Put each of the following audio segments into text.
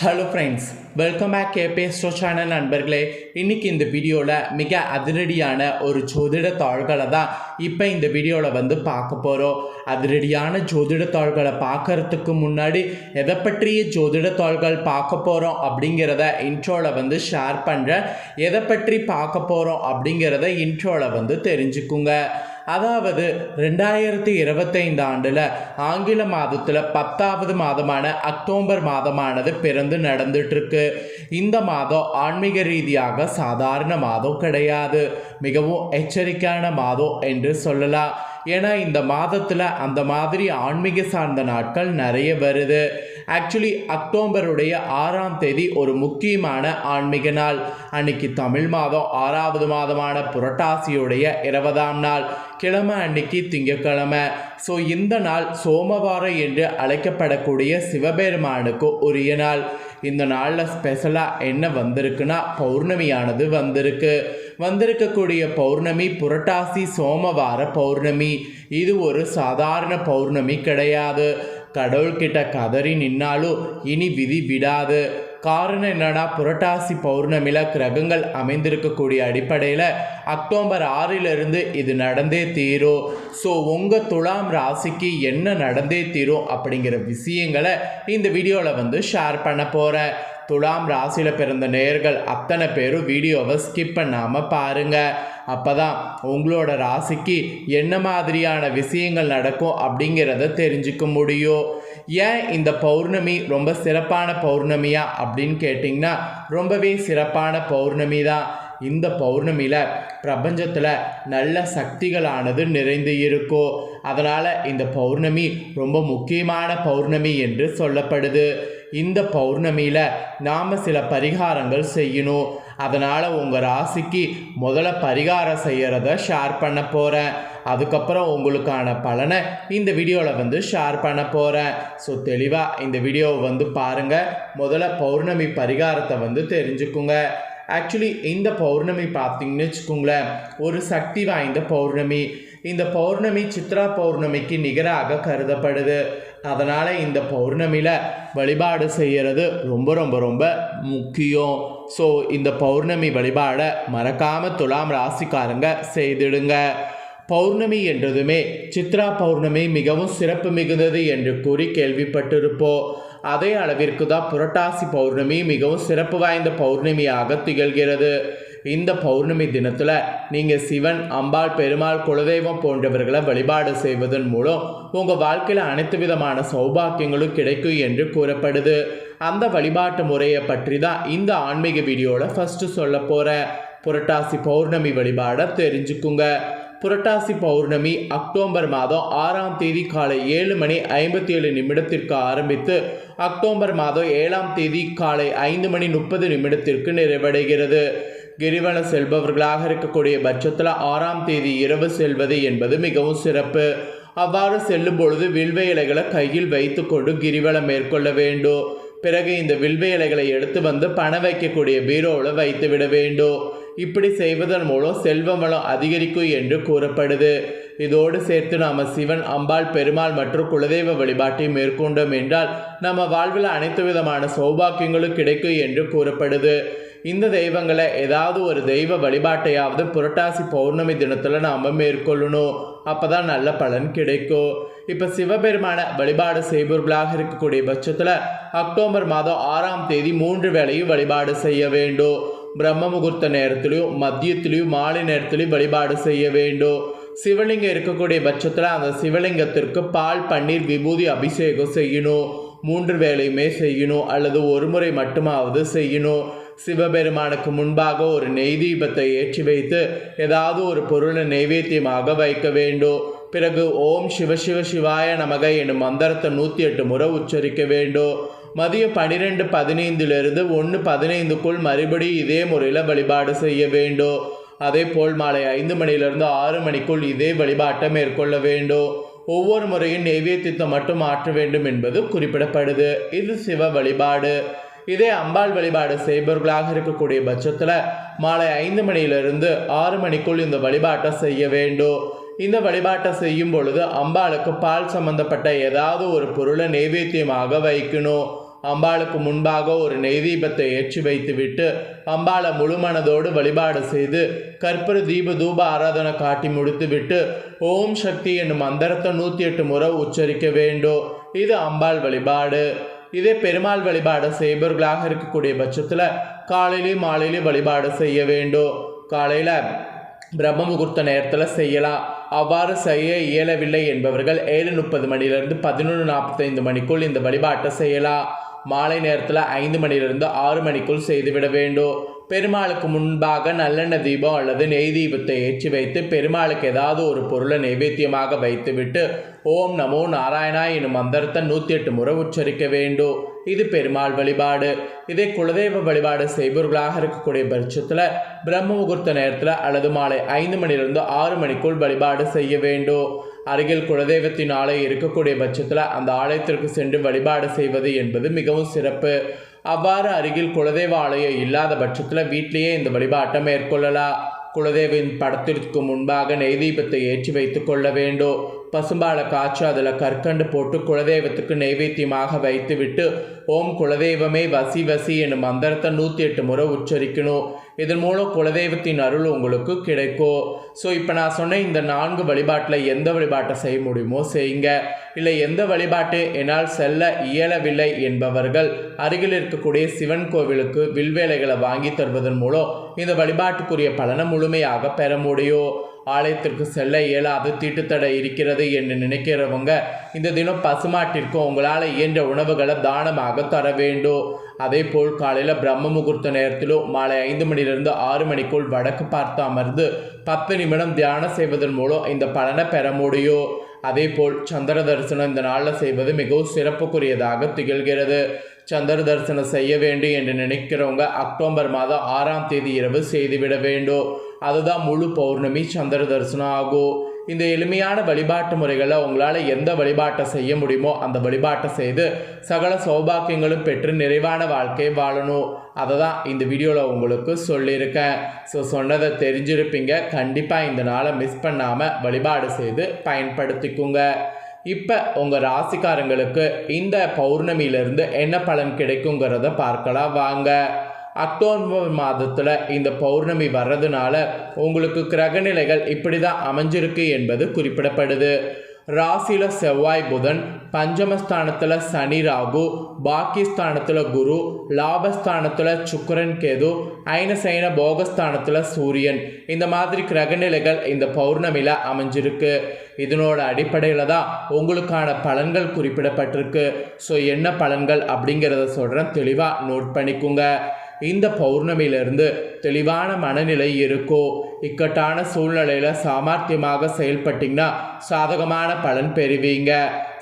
Hello friends, welcome back கேபிஎஸ்டோ channel நண்பர்களே. இன்றைக்கி இந்த வீடியோவில் மிக அதிரடியான ஒரு ஜோதிட தாள்களை தான் இப்போ இந்த வீடியோவில் பார்க்க போகிறோம். அதிரடியான ஜோதிட தாள்களை பார்க்கறதுக்கு முன்னாடி எதை பற்றிய ஜோதிட தாள்கள் பார்க்க போகிறோம் அப்படிங்கிறத இன்ட்ரோவில் ஷேர் பண்ணுறேன். எதை பற்றி பார்க்க போகிறோம் அப்படிங்கிறத இன்ட்ரோவில் தெரிஞ்சுக்குங்க. அதாவது 2025 ஆண்டில் ஆங்கில மாதத்தில் 10வது மாதமான அக்டோபர் மாதமானது பிறந்து நடந்துட்டுருக்கு. இந்த மாதம் ஆன்மீக ரீதியாக சாதாரண மாதம் கிடையாது, மிகவும் எச்சரிக்கையான மாதம் என்று சொல்லலாம். ஏன்னா இந்த மாதத்தில் அந்த மாதிரி ஆன்மீக சார்ந்த நாட்கள் நிறைய வருது. ஆக்சுவலி அக்டோபருடைய 6ஆம் தேதி ஒரு முக்கியமான ஆன்மீக நாள். அன்னைக்கு தமிழ் மாதம் 6வது மாதமான புரட்டாசியுடைய 20ஆம் நாள், கிழமை அன்னைக்கு திங்கக்கிழமை. ஸோ இந்த நாள் சோமவாரம் என்று அழைக்கப்படக்கூடிய சிவபெருமானுக்கு உரிய நாள். இந்த நாளில் ஸ்பெஷலாக என்ன வந்திருக்குன்னா பௌர்ணமியானது வந்திருக்கக்கூடிய பௌர்ணமி புரட்டாசி சோமவார பௌர்ணமி. இது ஒரு சாதாரண பௌர்ணமி கிடையாது. கடவுள்கிட்ட கதறி நின்னாலும் இனி விதி விடாது. காரணம் என்னன்னா, புரட்டாசி பௌர்ணமியில் கிரகங்கள் அமைந்திருக்கக்கூடிய அடிப்படையில் அக்டோபர் 6 இது நடந்தே தீரும். ஸோ உங்கள் துலாம் ராசிக்கு என்ன நடந்தே தீரும் அப்படிங்கிற விஷயங்களை இந்த வீடியோவில் ஷேர் பண்ண போகிறேன். துலாம் ராசியில் பிறந்த நேயர்கள் அத்தனை பேரும் வீடியோவை ஸ்கிப் பண்ணாமல் பாருங்கள். அப்போ தான் உங்களோட ராசிக்கு என்ன மாதிரியான விஷயங்கள் நடக்கும் அப்படிங்கிறத தெரிஞ்சுக்க முடியும். ஏன் இந்த பௌர்ணமி ரொம்ப சிறப்பான பௌர்ணமியா அப்படின்னு கேட்டிங்கன்னா, ரொம்பவே சிறப்பான பௌர்ணமி தான். இந்த பௌர்ணமியில் பிரபஞ்சத்தில் நல்ல சக்திகளானது நிறைந்து இருக்கும். அதனால் இந்த பௌர்ணமி ரொம்ப முக்கியமான பௌர்ணமி என்று சொல்லப்படுது. இந்த பௌர்ணமியில் நாம் சில பரிகாரங்கள் செய்யணும். அதனால் உங்கள் ராசிக்கு முதல்ல பரிகாரம் செய்கிறத ஷேர் பண்ண போகிறேன். அதுக்கப்புறம் உங்களுக்கான பலனை இந்த வீடியோவில் ஷேர் பண்ண போகிறேன். ஸோ தெளிவாக இந்த வீடியோவை பாருங்கள். முதல்ல பௌர்ணமி பரிகாரத்தை தெரிஞ்சுக்குங்க. ஆக்சுவலி இந்த பௌர்ணமி பார்த்திங்கன்னு வச்சுக்கோங்களேன், ஒரு சக்தி வாய்ந்த பௌர்ணமி. இந்த பௌர்ணமி சித்ரா பௌர்ணமிக்கு நிகராக கருதப்படுது. அதனால் இந்த பௌர்ணமியில் வழிபாடு செய்கிறது ரொம்ப ரொம்ப ரொம்ப முக்கியம். ஸோ இந்த பௌர்ணமி வழிபாடை மறக்காமல் துலாம் ராசிக்காரங்க செய்திடுங்க. பௌர்ணமி என்றதுமே சித்ரா பௌர்ணமி மிகவும் சிறப்பு மிகுந்தது என்று கூறி கேள்விப்பட்டிருப்போம். அதே அளவிற்கு தான் புரட்டாசி பௌர்ணமி மிகவும் சிறப்பு வாய்ந்த பௌர்ணமியாக திகழ்கிறது. இந்த பௌர்ணமி தினத்தில் நீங்கள் சிவன், அம்பாள், பெருமாள், குலதெய்வம் போன்றவர்களை வழிபாடு செய்வதன் மூலம் உங்கள் வாழ்க்கையில் அனைத்து விதமான சௌபாக்கியங்களும் கிடைக்கும் என்று கூறப்படுது. அந்த வழிபாட்டு முறையை பற்றி தான் இந்த ஆன்மீக வீடியோவில் ஃபஸ்ட்டு சொல்ல போகிறேன். புரட்டாசி பௌர்ணமி வழிபாடை தெரிஞ்சுக்குங்க. புரட்டாசி பௌர்ணமி அக்டோபர் மாதம் 6ஆம் தேதி காலை 7:57 ஆரம்பித்து அக்டோபர் மாதம் 7ஆம் தேதி காலை 5:30 நிறைவடைகிறது. கிரிவலம் செல்பவர்களாக இருக்கக்கூடிய பட்சத்தில் 6ஆம் தேதி இரவு செல்வது என்பது மிகவும் சிறப்பு. அவ்வாறு செல்லும் பொழுது வில்வ இலைகளை கையில் வைத்து கொண்டு கிரிவலம் மேற்கொள்ள வேண்டும். பிறகு இந்த வில்வ இலைகளை எடுத்து பண வைக்கக்கூடிய பீரோவில் வைத்து விட வேண்டும். இப்படி செய்வதன் மூலம் செல்வ வளம் அதிகரிக்கும் என்று கூறப்படுது. இதோடு சேர்த்து நாம் சிவன், அம்பாள், பெருமாள் மற்றும் குலதெய்வ வழிபாட்டை மேற்கொண்டோம் என்றால் நம்ம வாழ்வில் அனைத்து விதமான சௌபாக்கியங்களும் கிடைக்கும் என்று கூறப்படுது. இந்த தெய்வங்களை ஏதாவது ஒரு தெய்வ வழிபாட்டையாவது புரட்டாசி பௌர்ணமி தினத்தில் நாம் மேற்கொள்ளணும். அப்போ தான் நல்ல பலன் கிடைக்கும். இப்போ சிவபெருமான வழிபாடு செய்பவர்களாக இருக்கக்கூடிய பட்சத்தில் அக்டோபர் மாதம் 6ஆம் தேதி 3 வேளையும் வழிபாடு செய்ய வேண்டும். பிரம்ம முகூர்த்த நேரத்திலையும், மதியத்திலையும், மாலை நேரத்திலையும் வழிபாடு செய்ய வேண்டும். சிவலிங்கம் இருக்கக்கூடிய பட்சத்தில் அந்த சிவலிங்கத்திற்கு பால், பன்னீர், விபூதி அபிஷேகம் செய்யணும். 3 வேளையுமே செய்யணும், அல்லது ஒரு முறை மட்டுமாவது செய்யணும். சிவபெருமானுக்கு முன்பாக ஒரு நெய் தீபத்தை ஏற்றி வைத்து ஏதாவது ஒரு பொருளை நைவேத்தியமாக வைக்க வேண்டும். பிறகு ஓம் சிவ சிவ சிவாய நமக எனும் மந்திரத்தை 108 முறை உச்சரிக்க வேண்டும். மதியம் 12:15 1:15 மறுபடியும் இதே முறையில் வழிபாடு செய்ய வேண்டும். அதே போல் மாலை 5 மணியிலிருந்து 6 மணிக்குள் இதே வழிபாட்டை மேற்கொள்ள வேண்டும். ஒவ்வொரு முறையும் நைவேத்தியத்தை மட்டும் மாற்ற வேண்டும் என்பது குறிப்பிடப்படுது. இது சிவ வழிபாடு. இதே அம்பாள் வழிபாடு செய்பவர்களாக இருக்கக்கூடிய பட்சத்தில் மாலை 5 மணியிலிருந்து 6 மணிக்குள் இந்த வழிபாட்டை செய்ய வேண்டும். இந்த வழிபாட்டை செய்யும் பொழுது அம்பாளுக்கு பால் சம்பந்தப்பட்ட ஏதாவது ஒரு பொருளை நைவேத்தியமாக வைக்கணும். அம்பாளுக்கு முன்பாக ஒரு நெய் தீபத்தை ஏற்றி வைத்துவிட்டு அம்பாளை முழுமனதோடு வழிபாடு செய்து கற்பூர தீப தூப ஆராதனை காட்டி முடித்துவிட்டு ஓம் சக்தி என்னும் மந்திரத்தை 108 முறை உச்சரிக்க வேண்டும். இது அம்பாள் வழிபாடு. இதே பெருமாள் வழிபாடு செய்பவர்களாக இருக்கக்கூடிய பட்சத்தில் காலையிலையும் மாலையிலையும் வழிபாடு செய்ய வேண்டும். காலையில் பிரம்ம முகூர்த்த நேரத்தில் செய்யலாம். அவ்வாறு செய்ய இயலவில்லை என்பவர்கள் 7:30 மணிலிருந்து 11:45 மணிக்குள் இந்த வழிபாட்டை செய்யலாம். மாலை நேரத்தில் 5 மணிலிருந்து 6 மணிக்குள் செய்துவிட வேண்டும். பெருமாளுக்கு முன்பாக நல்லெண்ணெய் தீபம் அல்லது நெய் தீபத்தை ஏற்றி வைத்து பெருமாளுக்கு ஏதாவது ஒரு பொருளை நைவேத்தியமாக வைத்துவிட்டு ஓம் நமோ நாராயணா எனும் மந்திரத்தை 108 முறை உச்சரிக்க வேண்டும். இது பெருமாள் வழிபாடு. இதே குலதெய்வ வழிபாடு செய்பவர்களாக இருக்கக்கூடிய பட்சத்தில் பிரம்ம முகூர்த்த நேரத்தில் அல்லது மாலை 5 மணிலிருந்து 6 மணிக்குள் வழிபாடு செய்ய வேண்டும். அருகில் குலதெய்வத்தின் ஆலயம் இருக்கக்கூடிய பட்சத்தில் அந்த ஆலயத்திற்கு சென்று வழிபாடு செய்வது என்பது மிகவும் சிறப்பு. அவ்வாறு அருகில் குலதெய்வ ஆலயம் இல்லாத பட்சத்தில் வீட்டிலேயே இந்த வழிபாட்டை மேற்கொள்ளலாம். குலதெய்வின் படத்திற்கு முன்பாக நெய் தீபத்தை ஏற்றி வைத்து கொள்ள வேண்டும். பசும்பாலை காய்ச்சி அதில் கற்கண்டு போட்டு குலதெய்வத்துக்கு நைவேத்தியமாக வைத்துவிட்டு ஓம் குலதெய்வமே வசி வசி என்னும் மந்திரத்தை 108 முறை உச்சரிக்கணும். இதன் மூலம் குலதெய்வத்தின் அருள் உங்களுக்கு கிடைக்கும். ஸோ இப்போ நான் சொன்ன இந்த 4 வழிபாட்டில் எந்த வழிபாட்டை செய்ய முடியுமோ செய்யுங்க. இல்லை எந்த வழிபாட்டு என்னால் செல்ல இயலவில்லை என்பவர்கள் அருகில் இருக்கக்கூடிய சிவன் கோவிலுக்கு வில்வேலைகளை வாங்கி தருவதன் மூலம் இந்த வழிபாட்டுக்குரிய பலனை முழுமையாக பெற முடியும். ஆலயத்திற்கு செல்ல இயலாது தீட்டுத்தடை இருக்கிறது என்று நினைக்கிறவங்க இந்த தினம் பசுமாட்டிற்கு உங்களால் இயன்ற உணவுகளை தானமாக தர வேண்டும். அதே போல் காலையில் பிரம்ம முகூர்த்த நேரத்திலும் மாலை 5 மணிலிருந்து 6 மணிக்குள் வடக்கு பார்த்து அமர்ந்து 10 நிமிடம் தியானம் செய்வதன் மூலம் இந்த பலனை பெற முடியும். அதே போல் சந்திர தரிசனம் இந்த நாளில் செய்வது மிகவும் சிறப்புக்குரியதாக திகழ்கிறது. சந்திர தரிசனம் செய்ய வேண்டும் என்று நினைக்கிறவங்க அக்டோபர் மாதம் 6ஆம் தேதி இரவு செய்துவிட வேண்டும். அதுதான் முழு பௌர்ணமி சந்திர தரிசனம் ஆகும். இந்த எளிமையான வழிபாட்டு முறைகளில் உங்களால் எந்த வழிபாட்டை செய்ய முடியுமோ அந்த வழிபாட்டை செய்து சகல சௌபாக்கியங்களும் பெற்று நிறைவான வாழ்க்கையை வாழணும். அதை தான் இந்த வீடியோவில் உங்களுக்கு சொல்லியிருக்கேன். ஸோ சொன்னதை தெரிஞ்சிருப்பீங்க. கண்டிப்பாக இந்த நாளை மிஸ் பண்ணாமல் வழிபாடு செய்து பயன்படுத்திக்குங்க. இப்போ உங்கள் ராசிக்காரங்களுக்கு இந்த பௌர்ணமியிலிருந்து என்ன பலன் கிடைக்குங்கிறத பார்க்கலாம் வாங்க. அக்டோபர் மாதத்தில் இந்த பௌர்ணமி வர்றதுனால உங்களுக்கு கிரகநிலைகள் இப்படி தான் அமைஞ்சிருக்கு என்பது குறிப்பிடப்படுது. ராசியில் செவ்வாய் புதன், பஞ்சமஸ்தானத்தில் சனி ராகு, பாக்கியஸ்தானத்தில் குரு, லாபஸ்தானத்தில் சுக்கிரன் கேது, ஐனசைன போகஸ்தானத்தில் சூரியன், இந்த மாதிரி கிரகநிலைகள் இந்த பௌர்ணமியில் அமைஞ்சிருக்கு. இதனோட அடிப்படையில் தான் உங்களுக்கான பலன்கள் குறிப்பிடப்பட்டிருக்கு. ஸோ என்ன பலன்கள் அப்படிங்கிறத சொல்கிறேன், தெளிவாக நோட் பண்ணிக்கோங்க. இந்த பௌர்ணமியிலிருந்து தெளிவான மனநிலை இருக்கும். இக்கட்டான சூழ்நிலையில் சாமர்த்தியமாக செயல்பட்டிங்கன்னா சாதகமான பலன் பெறுவீங்க.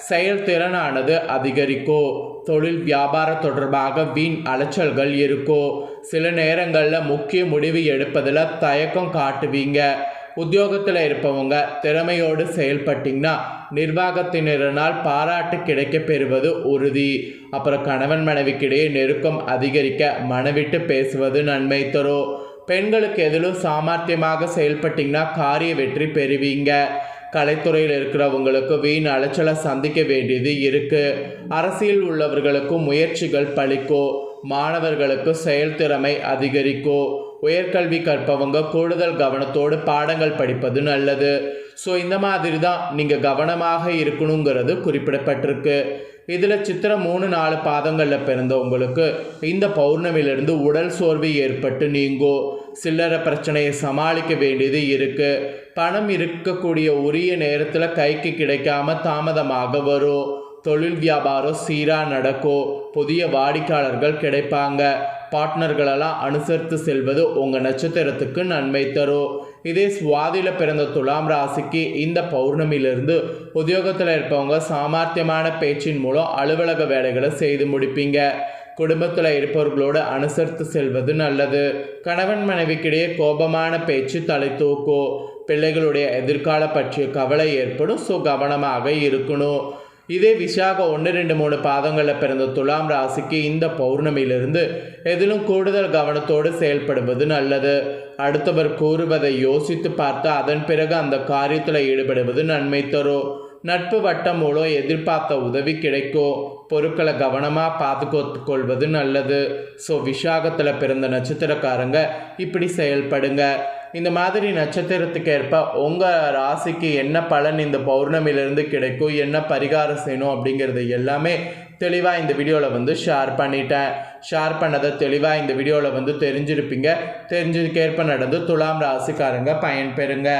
செயல்திறனானது அதிகரிக்கும். தொழில் வியாபார தொடர்பாக வீண் அலைச்சல்கள் இருக்கும். சில நேரங்களில் முக்கிய முடிவு எடுப்பதில் தயக்கம் காட்டுவீங்க. உத்தியோகத்தில் இருப்பவங்க திறமையோடு செயல்பட்டிங்கன்னா நிர்வாகத்தினரால் பாராட்டு கிடைக்க பெறுவது உறுதி. அப்புறம் கணவன் மனைவிக்கிடையே நெருக்கம் அதிகரிக்க மனவிட்டு பேசுவது நன்மை தரும். பெண்களுக்கு எதிலும் சாமர்த்தியமாக செயல்பட்டிங்கன்னா காரிய வெற்றி பெறுவீங்க. கலைத்துறையில் இருக்கிறவங்களுக்கு வீண் அலைச்சலை சந்திக்க வேண்டியது இருக்குது. அரசியல் உள்ளவர்களுக்கும் முயற்சிகள் பலிக்கும். மாணவர்களுக்கு செயல்திறமை அதிகரிக்கும். உயர்கல்வி கற்பவங்க கூடுதல் கவனத்தோடு பாடங்கள் படிப்பது நல்லது. ஸோ இந்த மாதிரி தான் நீங்கள் கவனமாக இருக்கணுங்கிறது குறிப்பிடப்பட்டிருக்கு. இதில் சித்திரை 3-4 பாதங்களில் பிறந்தவங்களுக்கு இந்த பௌர்ணமியிலிருந்து உடல் சோர்வு ஏற்பட்டு நீங்கும். சில்லறை பிரச்சனையை சமாளிக்க வேண்டியது இருக்குது. பணம் இருக்கக்கூடிய உரிய நேரத்தில் கைக்கு கிடைக்காம தாமதமாக வரும். தொழில் வியாபாரம் சீராக நடக்கும். புதிய வாடிக்கையாளர்கள் கிடைப்பாங்க. பார்ட்னர்களெல்லாம் அனுசரித்து செல்வது உங்கள் நட்சத்திரத்துக்கு நன்மை தரும். இதே சுவாதியில் பிறந்த துலாம் ராசிக்கு இந்த பௌர்ணமியிலிருந்து உத்தியோகத்தில் இருப்பவங்க சாமர்த்தியமான பேச்சின் மூலம் அலுவலக வேலைகளை செய்து முடிப்பீங்க. குடும்பத்தில் இருப்பவர்களோடு அனுசரித்து செல்வது நல்லது. கணவன் மனைவிக்கிடையே கோபமான பேச்சு தலை தூக்கும். பிள்ளைகளுடைய எதிர்கால பற்றிய கவலை ஏற்படும். ஸோ கவனமாக இருக்கணும். இதே விசாக 1-2-3 பாதங்களில் பிறந்த துலாம் ராசிக்கு இந்த பௌர்ணமியிலிருந்து எதிலும் கூடுதல் கவனத்தோடு செயல்படுவது நல்லது. அடுத்தவர் கூறுவதை யோசித்து பார்த்து அதன் பிறகு அந்த காரியத்தில் ஈடுபடுவது நன்மை தரும். நட்பு வட்டம் மூலம் எதிர்பார்த்த உதவி கிடைக்கும். பொருட்களை கவனமாக பாதுகாத்துக்கொள்வது நல்லது. ஸோ விசாகத்தில் பிறந்த நட்சத்திரக்காரங்க இப்படி செயல்படுங்க. இந்த மாதிரி நட்சத்திரத்துக்கு ஏற்ப உங்கள் ராசிக்கு என்ன பலன் இந்த பௌர்ணமியிலிருந்து கிடைக்கும், என்ன பரிகாரம் செய்யணும் அப்படிங்கிறது எல்லாமே தெளிவாக இந்த வீடியோவில் ஷேர் பண்ணிட்டேன். ஷேர் பண்ணதை தெளிவாக இந்த வீடியோவில் தெரிஞ்சிருப்பீங்க. தெரிஞ்சதுக்கேற்ப நடந்து துலாம் ராசிக்காரங்க பயன்பெறுங்க.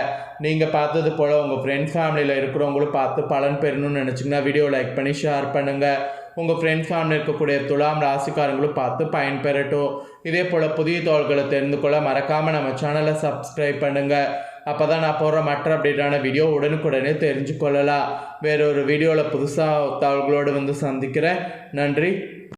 நீங்கள் பார்த்தது போல் உங்கள் ஃப்ரெண்ட்ஸ் ஃபேமிலியில் இருக்கிறவங்களும் பார்த்து பலன் பெறணும்னு நினச்சிங்கன்னா வீடியோ லைக் பண்ணி ஷேர் பண்ணுங்கள். உங்கள் ஃப்ரெண்ட்ஸ் ஃபேமிலி இருக்கக்கூடிய துலாம் ராசிக்காரங்களும் பார்த்து பயன்பெறட்டும். இதே போல் புதிய தகவல்களை தெரிந்து கொள்ள மறக்காமல் நம்ம சேனலை சப்ஸ்கிரைப் பண்ணுங்கள். அப்போ தான் நான் போடுற மற்ற அப்டேட்டான வீடியோ உடனுக்குடனே தெரிஞ்சு கொள்ளலாம். வேறொரு வீடியோவில் புதுசாக தகவல்களோடு சந்திக்கிறேன். நன்றி.